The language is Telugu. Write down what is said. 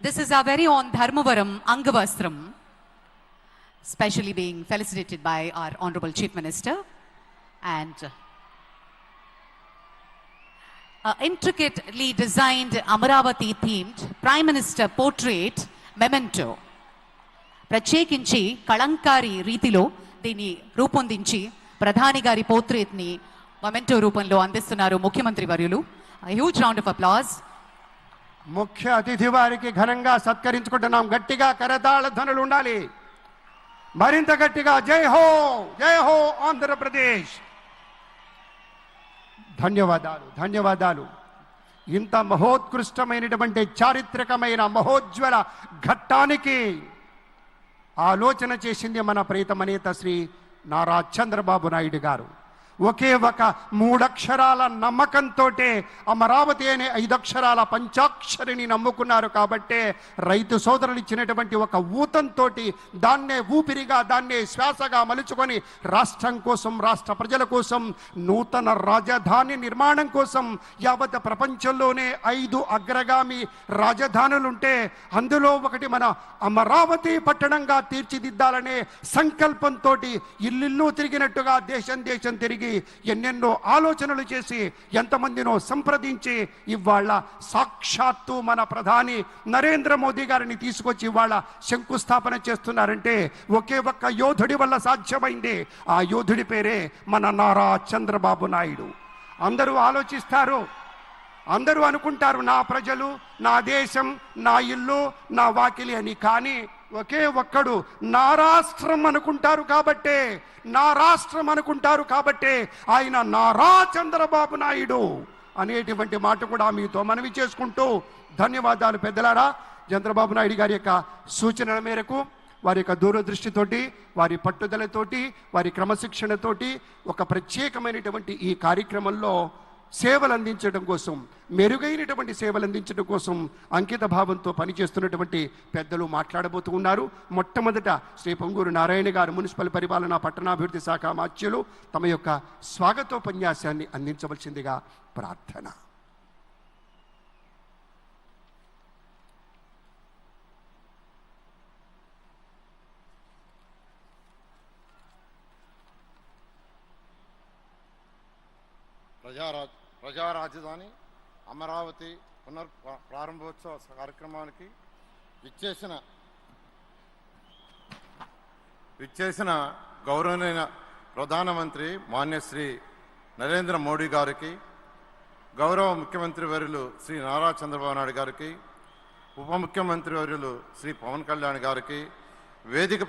This is our very own Dharmavaram Angavastram, specially being felicitated by our Honorable Chief Minister, and intricately designed Amaravati themed Prime Minister portrait memento. ప్రత్యేకించి కళంకారి రీతిలో దీన్ని రూపొందించి ప్రధాని గారి పోర్ట్రేట్ ని మొమెంటో రూపంలో అందిస్తున్నారు ముఖ్యమంత్రి వర్యులు. Huge round of applause. ముఖ్య అతిథి వారికి ఘనంగా సత్కరించుకుంటున్నాం. గట్టిగా కరతాళ ధ్వనులు ఉండాలి. మరింత గట్టిగా జై హో, జై హో ఆంధ్రప్రదేశ్. ధన్యవాదాలు, ధన్యవాదాలు. ఇంత మహోత్కృష్టమైనటువంటి చారిత్రకమైన మహోజ్వల ఘట్టానికి ఆలోచన చేసింది మన ప్రియతమ నేత శ్రీ నారా చంద్రబాబు నాయుడు గారు. ఒకే ఒక 3 అక్షరాల నమ్మకంతో అమరావతి అనే 5 అక్షరాల పంచాక్షరిని నమ్ముకున్నారు. కాబట్టే రైతు సోదరులు ఇచ్చినటువంటి ఒక ఊతంతో దాన్నే ఊపిరిగా, దాన్నే శ్వాసగా మలుచుకొని రాష్ట్రం కోసం, రాష్ట్ర ప్రజల కోసం, నూతన రాజధాని నిర్మాణం కోసం యావత్ ప్రపంచంలోనే 5 అగ్రగామి రాజధానులుంటే అందులో ఒకటి మన అమరావతి పట్టణంగా తీర్చిదిద్దాలనే సంకల్పంతో ఇల్లు తిరిగినట్టుగా దేశం దేశం తిరిగి ఎన్నెన్నో ఆలోచనలు చేసి ఎంతమందినో సంప్రదించి ఇవాళ సాక్షాత్తు మన ప్రధాని నరేంద్ర మోదీ గారిని తీసుకొచ్చి ఇవాళ శంకుస్థాపన చేస్తున్నారంటే ఒకే ఒక్క యోధుడి వల్ల సాధ్యమైంది. ఆ యోధుడి పేరే మన నారా చంద్రబాబు నాయుడు. అందరూ ఆలోచిస్తారు, అందరూ అనుకుంటారు నా ప్రజలు, నా దేశం, నా ఇల్లు, నా వాకిలి అని. కానీ ఒకే ఒక్కడు నా రాష్ట్రం అనుకుంటారు. కాబట్టే నా రాష్ట్రం అనుకుంటారు కాబట్టే ఆయన నారా చంద్రబాబు నాయుడు అనేటువంటి మాట కూడా మీతో మనవి చేసుకుంటూ ధన్యవాదాలు. పెద్దలారా, చంద్రబాబు నాయుడు గారి యొక్క సూచనల మేరకు, వారి యొక్క దూరదృష్టితోటి, వారి పట్టుదలతోటి, వారి క్రమశిక్షణతోటి ఒక ప్రత్యేకమైనటువంటి ఈ కార్యక్రమంలో సేవలు అందించడం కోసం, మెరుగైనటువంటి సేవలు అందించడం కోసం అంకిత భావంతో పనిచేస్తున్నటువంటి పెద్దలు మాట్లాడబోతూ ఉన్నారు. మొట్టమొదట శ్రీ పొంగూరు నారాయణ గారు, మున్సిపల్ పరిపాలన పట్టణాభివృద్ధి శాఖ మాత్యులు, తమ యొక్క స్వాగతోపన్యాసాన్ని అందించవలసిందిగా ప్రార్థన. ప్రజా రాజధాని అమరావతి ప్రారంభోత్సవ కార్యక్రమానికి విచ్చేసిన గౌరవనీయ ప్రధానమంత్రి మాన్యశ్రీ నరేంద్ర మోడీ గారికి, గౌరవ ముఖ్యమంత్రి వర్యులు శ్రీ నారా చంద్రబాబు నాయుడు గారికి, ఉప ముఖ్యమంత్రి వర్యులు శ్రీ పవన్ కళ్యాణ్ గారికి, వేదిక